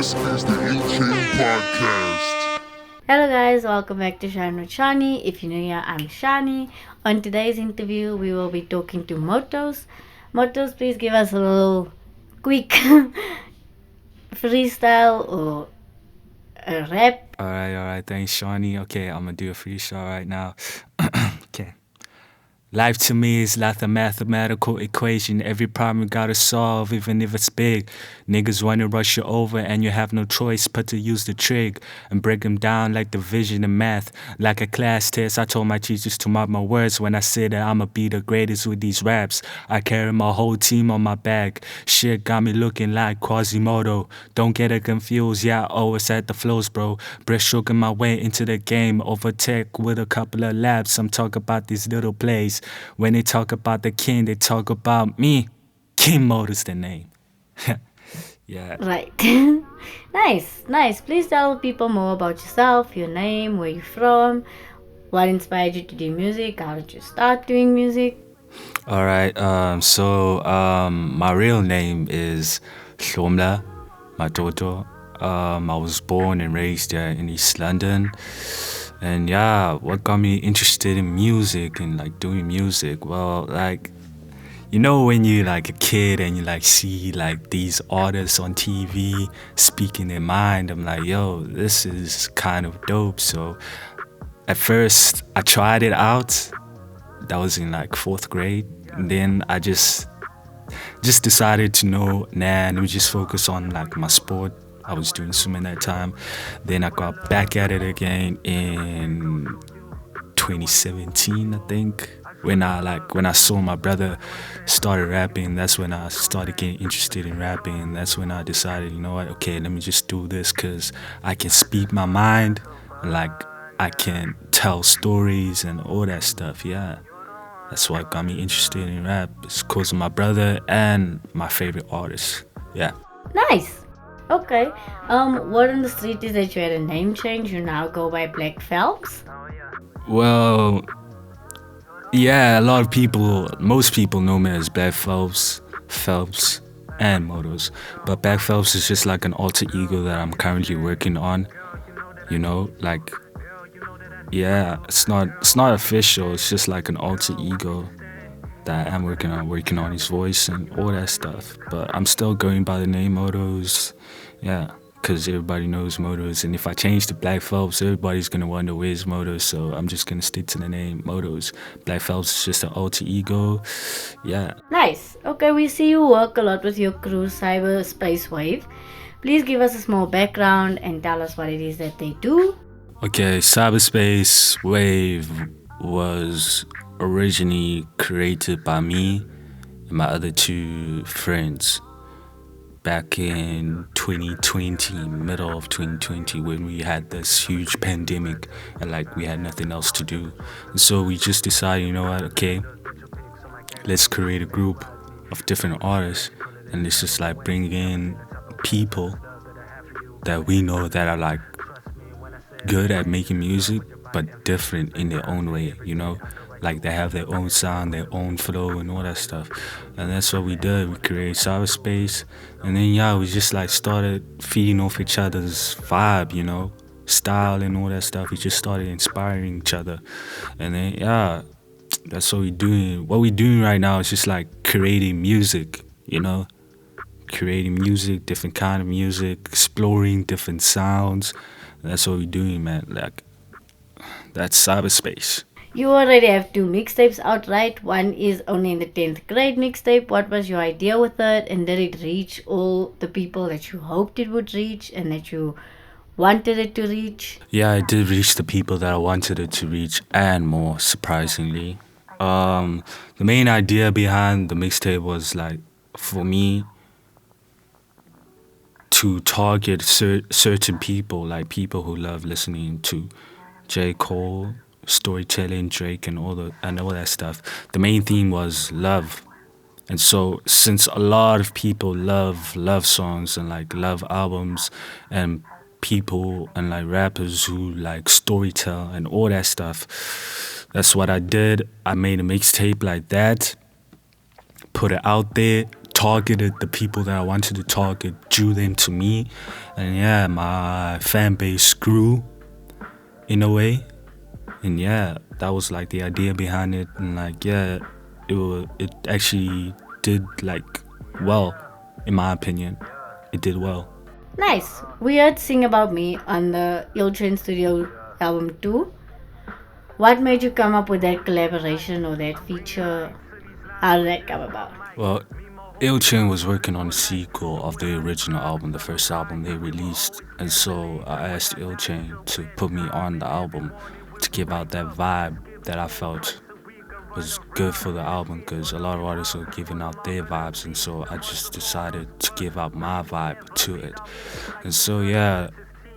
This is the Chane podcast. Hello guys, welcome back to Shine with Shani. If you're new here, I'm Shani. On today's interview, we will be talking to Mottoz. Mottoz, please give us a little quick freestyle or a rap. All right. Thanks, Shawnee. Okay, I'm gonna do a freestyle right now. Okay. Life to me is like a mathematical equation. Every problem you gotta solve, even if it's big. Niggas wanna rush you over and you have no choice but to use the trig and break them down like division in math. Like a class test, I told my teachers to mark my words when I said that I'ma be the greatest with these raps. I carry my whole team on my back. Shit got me looking like Quasimodo. Don't get it confused, yeah, I always had the flows, bro. Breaststroking my way into the game. Overtake with a couple of laps. I'm talking about these little plays. When they talk about the king, they talk about me. King Mottoz the name. Yeah. Right. Nice. Please tell people more about yourself, your name, where you're from, what inspired you to do music, how did you start doing music? All right. My real name is Mottoz. I was born and raised in East London. And yeah, what got me interested in music and like doing music? Well, like, you know, when you're like a kid and you like see like these artists on TV speaking their mind, I'm like, yo, this is kind of dope. So at first I tried it out. That was in like 4th grade. And then I just decided to know, nah, let me just focus on like my sport. I was doing swimming that time. Then I got back at it again in 2017, I think. When I saw my brother started rapping, that's when I started getting interested in rapping. That's when I decided, you know what, okay, let me just do this because I can speak my mind, like I can tell stories and all that stuff, yeah. That's what got me interested in rap. It's because of my brother and my favorite artist, yeah. Nice. Okay. Word on the street is that you had a name change. You now go by Black Phelps. Well, yeah, most people know me as Black Phelps, and Mottoz. But Black Phelps is just like an alter ego that I'm currently working on. You know, like, yeah, it's not official. It's just like an alter ego that I'm working on his voice and all that stuff. But I'm still going by the name Mottoz, yeah, because everybody knows Mottoz. And if I change to Black Phelps, everybody's gonna wonder where's Mottoz. So I'm just gonna stick to the name Mottoz. Black Phelps is just an alter ego, yeah. Nice. Okay, we see you work a lot with your crew, Cyberspace Wave. Please give us a small background and tell us what it is that they do. Okay, Cyberspace Wave was originally created by me and my other 2 friends back in 2020, middle of 2020, when we had this huge pandemic and like we had nothing else to do. And so we just decided, you know what, okay, let's create a group of different artists and let's just like bring in people that we know that are like good at making music but different in their own way, you know, like they have their own sound, their own flow and all that stuff. And that's what we did. We created Cyberspace, and then yeah, we just like started feeding off each other's vibe, you know, style and all that stuff. We just started inspiring each other, and then yeah, that's what we're doing. What we're doing right now is just like creating music, you know, creating music, different kind of music, exploring different sounds. That's what we're doing, man. Like, that's Cyberspace. You already have 2 mixtapes out, right? One is only in the 10th grade mixtape. What was your idea with it? And did it reach all the people that you hoped it would reach and that you wanted it to reach? Yeah, it did reach the people that I wanted it to reach and more, surprisingly. The main idea behind the mixtape was like, for me, to target certain people, like people who love listening to J. Cole, storytelling, Drake, and all that stuff. The main theme was love, and so since a lot of people love songs and like love albums, and people and like rappers who like storytell and all that stuff, that's what I did. I made a mixtape like that, put it out there, targeted the people that I wanted to target, drew them to me, and yeah, my fan base grew in a way, and yeah, that was like the idea behind it, and like yeah, it actually did like well, in my opinion, it did well. Nice. We heard Sing About Me on the Train Studio album too. What made you come up with that collaboration or that feature? How did that come about? Well, Chane was working on a sequel of the original album, the first album they released, and so I asked Chane to put me on the album to give out that vibe that I felt was good for the album, because a lot of artists are giving out their vibes, and so I just decided to give out my vibe to it. And so yeah,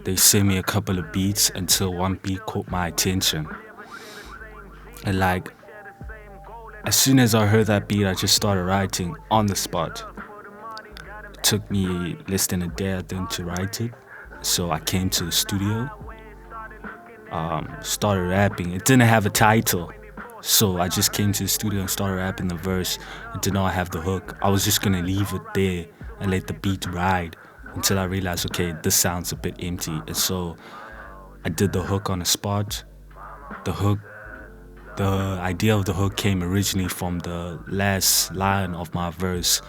they sent me a couple of beats until one beat caught my attention, and like as soon as I heard that beat, I just started writing on the spot. It took me less than a day, I think, to write it. So I came to the studio, started rapping. It didn't have a title, so I just came to the studio and started rapping the verse. It did not have the hook. I was just gonna leave it there and let the beat ride until I realized, okay, this sounds a bit empty. And so I did the hook on the spot. The idea of the hook came originally from the last line of my verse,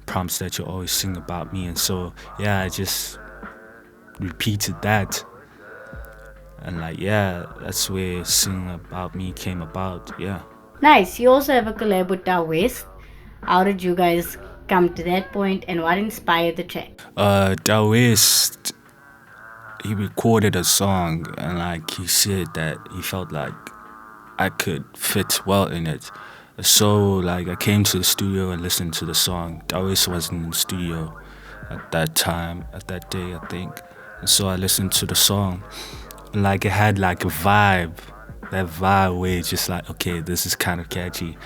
prompts that you always sing about me. And so yeah, I just repeated that, and like yeah, that's where Sing About Me came about. Yeah. Nice. You also have a collab with Tao West. How did you guys come to that point and what inspired the track? Dawes, he recorded a song, and like he said that he felt like I could fit well in it. So like I came to the studio and listened to the song. Dawes wasn't in the studio at that time, at that day, I think. And so I listened to the song, and like it had like a vibe, that vibe where it's just like, okay, this is kind of catchy.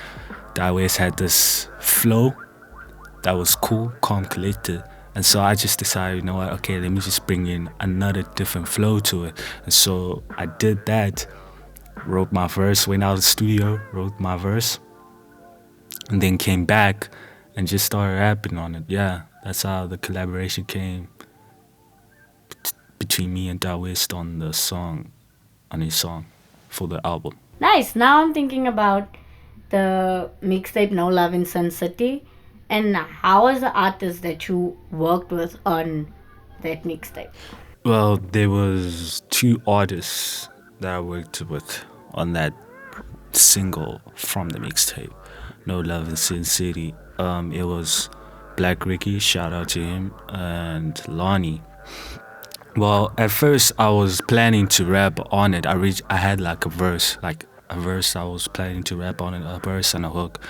Dawes had this flow that was cool, calm, collected. And so I just decided, you know what, okay, let me just bring in another different flow to it. And so I did that, wrote my verse, went out of the studio, wrote my verse, and then came back and just started rapping on it. Yeah, that's how the collaboration came between me and Dawist on the song, on his song for the album. Nice. Now I'm thinking about the mixtape No Love in Sun City, and how was the artist that you worked with on that mixtape? Well, there was two artists that I worked with on that single from the mixtape, No Love in Sin City. It was Black Ricky, shout out to him, and Lonnie. Well, at first I was planning to rap on it. I had like a verse I was planning to rap on it, a verse and a hook,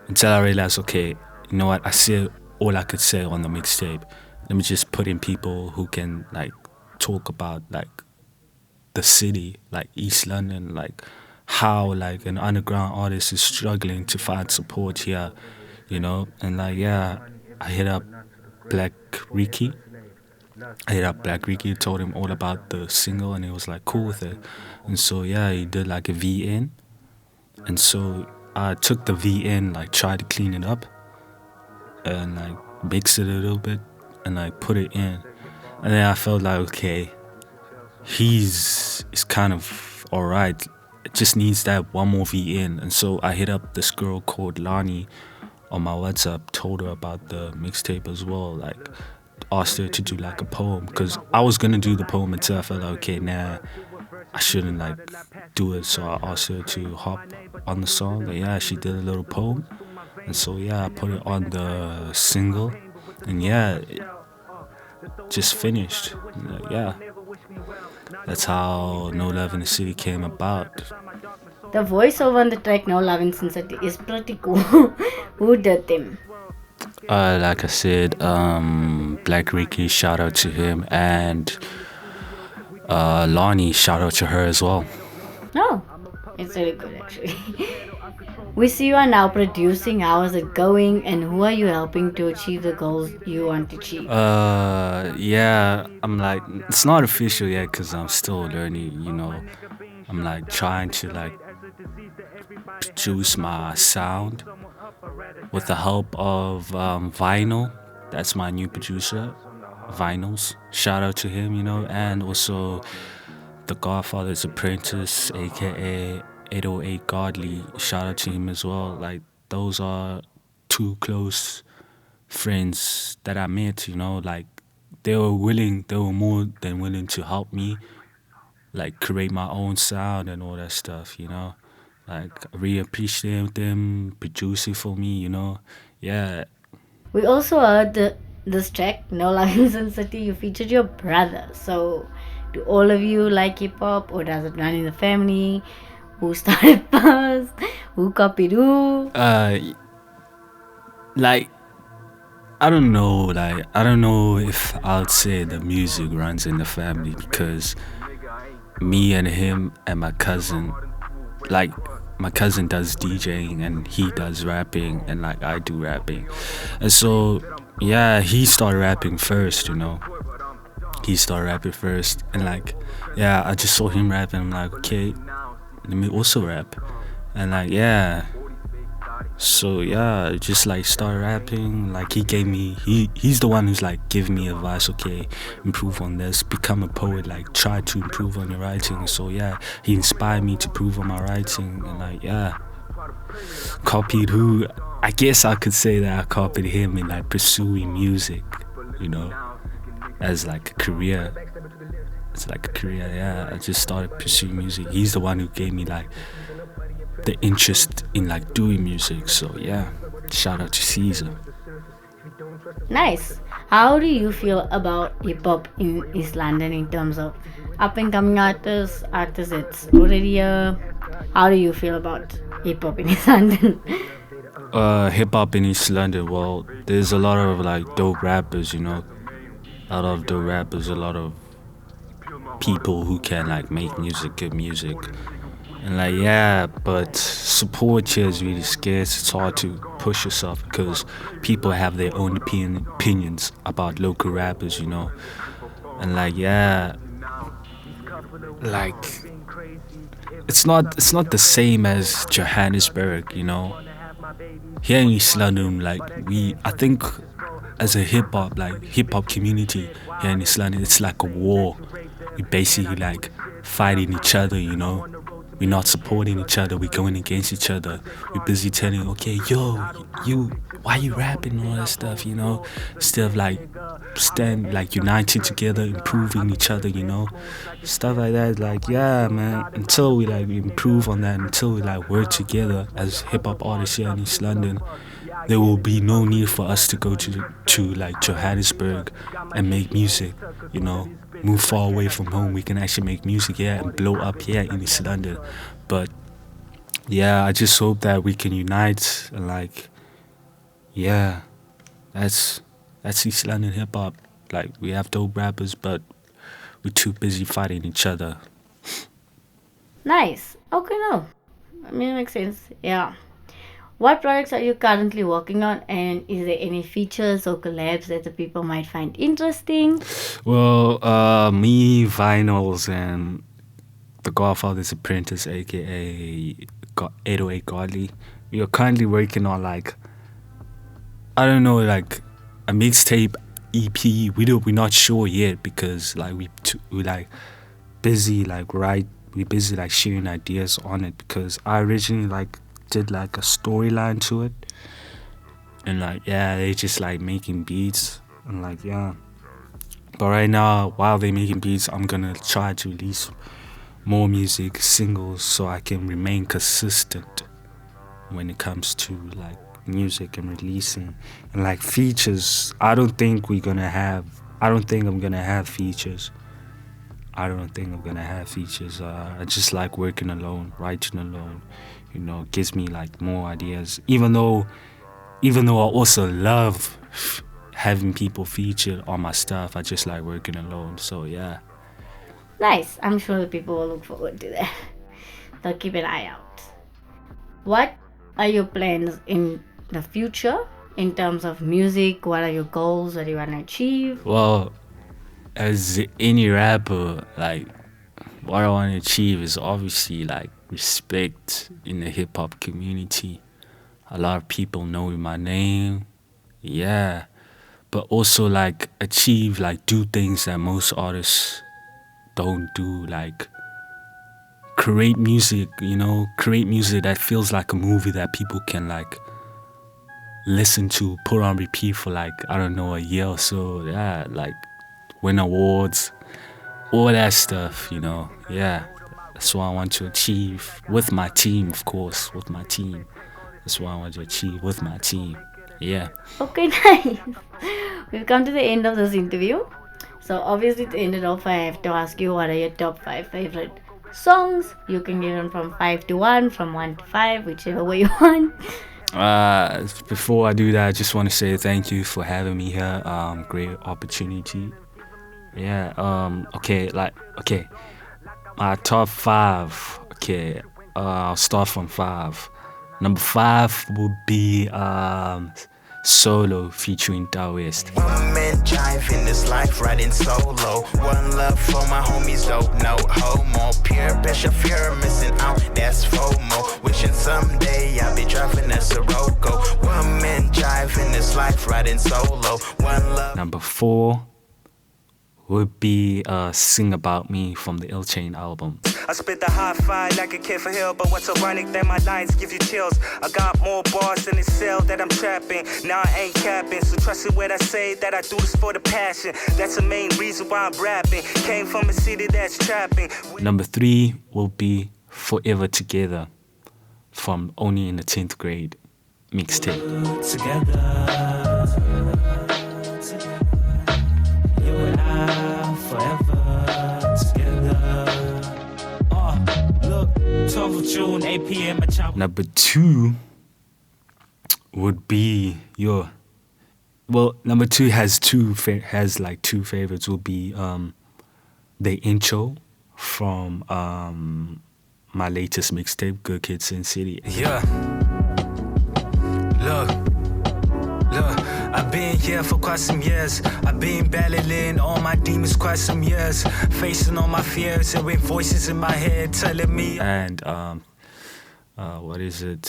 until I realized, okay, you know what? I said all I could say on the mixtape. Let me just put in people who can like talk about like the city, like East London, like how like an underground artist is struggling to find support here, you know? And like yeah, I hit up Black Ricky. Told him all about the single, and he was like cool with it. And so yeah, he did like a VN, and so I took the VN, like tried to clean it up and like mix it a little bit and like put it in, and then I felt like okay, it's kind of alright. It just needs that one more VN. And so I hit up this girl called Lani on my WhatsApp, told her about the mixtape as well, like asked her to do like a poem, because I was gonna do the poem until I felt like okay, nah, I shouldn't like do it. So I asked her to hop on the song, and yeah, she did a little poem. And so yeah, I put it on the single, and yeah, it just finished. And, like, yeah, that's how No Love in the City came about. The voiceover on the track No Love in Sun City is pretty cool. Who did them? Like I said, Black Ricky, shout out to him, and Lonnie, shout out to her as well. Oh, it's really good actually. We see you are now producing. How is it going, and who are you helping to achieve the goals you want to achieve? Yeah, I'm like, it's not official yet because I'm still learning, you know. I'm like trying to like produce my sound with the help of Vinyl. That's my new producer, Vinyls. Shout out to him, and also the Godfather's Apprentice, aka 808 Godly. Shout out to him as well. Like those are two close friends that I met. Like they were more than willing to help me, like create my own sound and all that stuff. Like I really appreciate them producing for me. Yeah. We also heard this track, No Love in Sin City. You featured your brother. So, do all of you like hip hop, or does it run in the family? Who started first? Who copied who? Like I don't know, I don't know if I'd say the music runs in the family because me and him and my cousin, like my cousin does DJing and he does rapping and like I do rapping. And so yeah, he started rapping first. He started rapping first and like yeah, I just saw him rap and I'm like, okay, let me also rap. And like yeah. So yeah, just like start rapping. Like he's the one who's like giving me advice. Okay, improve on this, become a poet. Like try to improve on your writing. So yeah, he inspired me to improve on my writing. And like yeah, copied who? I guess I could say that I copied him in like pursuing music. As like a career. It's like a career. Yeah, I just started pursuing music. He's the one who gave me like the interest in like doing music. So yeah, shout out to Caesar. Nice. How do you feel about hip hop in East London in terms of up and coming artists that's already here? How do you feel about hip hop in East London? Hip hop in East London. Well, there's a lot of like dope rappers. A lot of dope rappers. A lot of people who can like make music, good music. And like yeah, but support here is really scarce. It's hard to push yourself because people have their own opinions about local rappers. And like yeah, like it's not the same as Johannesburg. Here in East London, like I think as a hip hop community here in East London, it's like a war. We basically like fighting each other. We're not supporting each other. We're going against each other. We're busy telling, okay, yo, why you rapping and all that stuff, Instead of like uniting together, improving each other, stuff like that. Like yeah, man. Until we like improve on that, until we like work together as hip hop artists here in East London, there will be no need for us to go to like Johannesburg and make music, move far away from home. We can actually make music here and blow up here in East London. But yeah, I just hope that we can unite and like yeah, that's East London hip hop. Like we have dope rappers, but we're too busy fighting each other. Nice. Okay, no. I mean, it makes sense. Yeah. What projects are you currently working on, and is there any features or collabs that the people might find interesting? Well, me, Vinyls, and the Godfather's Apprentice, aka 808 Godly, we are currently working on like I don't know, like a mixtape EP. We're not sure yet because like we like busy like we're busy like sharing ideas on it because I originally like did like a storyline to it and like yeah, they just like making beats and like yeah. But right now, while they're making beats, I'm gonna try to release more music singles so I can remain consistent when it comes to like music and releasing. And like features, I don't think I'm gonna have features. I just like working alone, writing alone. Gives me like more ideas. Even though I also love having people featured on my stuff, I just like working alone. So yeah. Nice. I'm sure the people will look forward to that. They'll keep an eye out. What are your plans in the future in terms of music? What are your goals? What do you want to achieve? Well, as any rapper, like what I want to achieve is obviously like respect in the hip hop community. a lot of people know my name. Yeah. But also like achieve, like do things that most artists don't do, like create music, create music that feels like a movie that people can like listen to, put on repeat for like, I don't know, a year or so. Yeah, like win awards, all that stuff, Yeah, that's what I want to achieve with my team, of course, with my team. That's what I want to achieve with my team. Yeah. Okay, nice. We've come to the end of this interview. So obviously to end it off, I have to ask you, what are your top 5 favorite songs? You can give them from 5 to 1, from 1 to 5, whichever way you want. Before I do that, I just want to say thank you for having me here. Great opportunity. Yeah. Okay. My top 5. Okay. I'll start from 5. Number 5 would be Solo featuring Taoist. One man jive in this life riding solo. One love for my homies, though no homo. Pure pressure, fear missing out, that's FOMO. Wishing someday I'll be driving a Sirocco. One man jive in this life riding solo. One love. Number 4 would be Sing About Me from the Chane album. I spit the high five like a kid for hill, but what's ironic that my lines give you chills. I got more bars in this cell that I'm trapping. Now I ain't capping, so trust it when I say that I do this for the passion. That's the main reason why I'm rapping. Came from a city that's trapping. Number 3 will be Forever Together from Only in the 10th Grade mixtape. You and I forever together. Look, 12th of June, 8 p.m. Number 2 would be number 2 has two favorites. Will be the intro from my latest mixtape, Good Kid, Sin City. Yeah. Look, I've been here for quite some years. I've been battling all my demons quite some years. Facing all my fears, hearing voices in my head telling me. And what is it?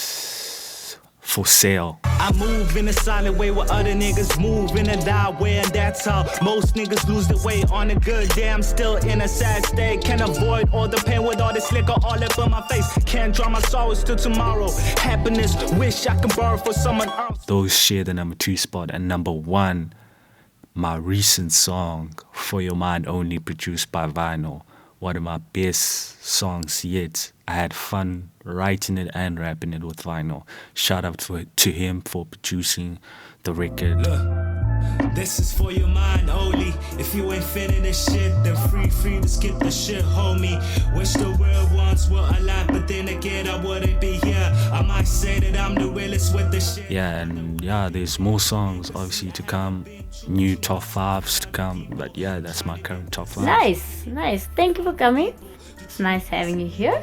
For Sale. I move in a silent way where other niggas move in a loud way, and that's how most niggas lose their way. On a good day, I'm still in a sad state. Can't avoid all the pain with all this liquor all up in my face. Can't draw my sorrows till tomorrow. Happiness, wish I can borrow for someone else. Those share the number 2 spot. And number 1, my recent song, For Your Mind Only, produced by Vinyl. One of my best songs yet. I had fun writing it and rapping it with Vinyl. Shout out to him for producing the record. Look, this is for your mind only. If you ain't feeling this shit, then free to skip the shit, homie. Wish the world once were alive, but then again I wouldn't be here. I might say that I'm the realest with the shit. Yeah, and there's more songs obviously to come. New top 5s to come. But yeah, that's my current top 5. Nice. Thank you for coming. It's nice having you here.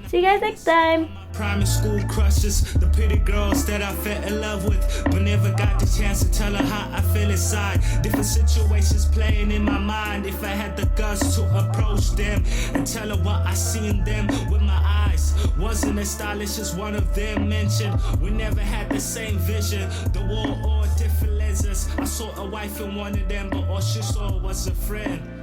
See you guys next time. Primary school crushes, the pretty girls that I fell in love with, but never got the chance to tell her how I feel inside. Different situations playing in my mind. If I had the guts to approach them and tell her what I see in them with my eyes, wasn't as stylish as one of them mentioned. We never had the same vision. The war or different lenses. I saw a wife in one of them, but all she saw was a friend.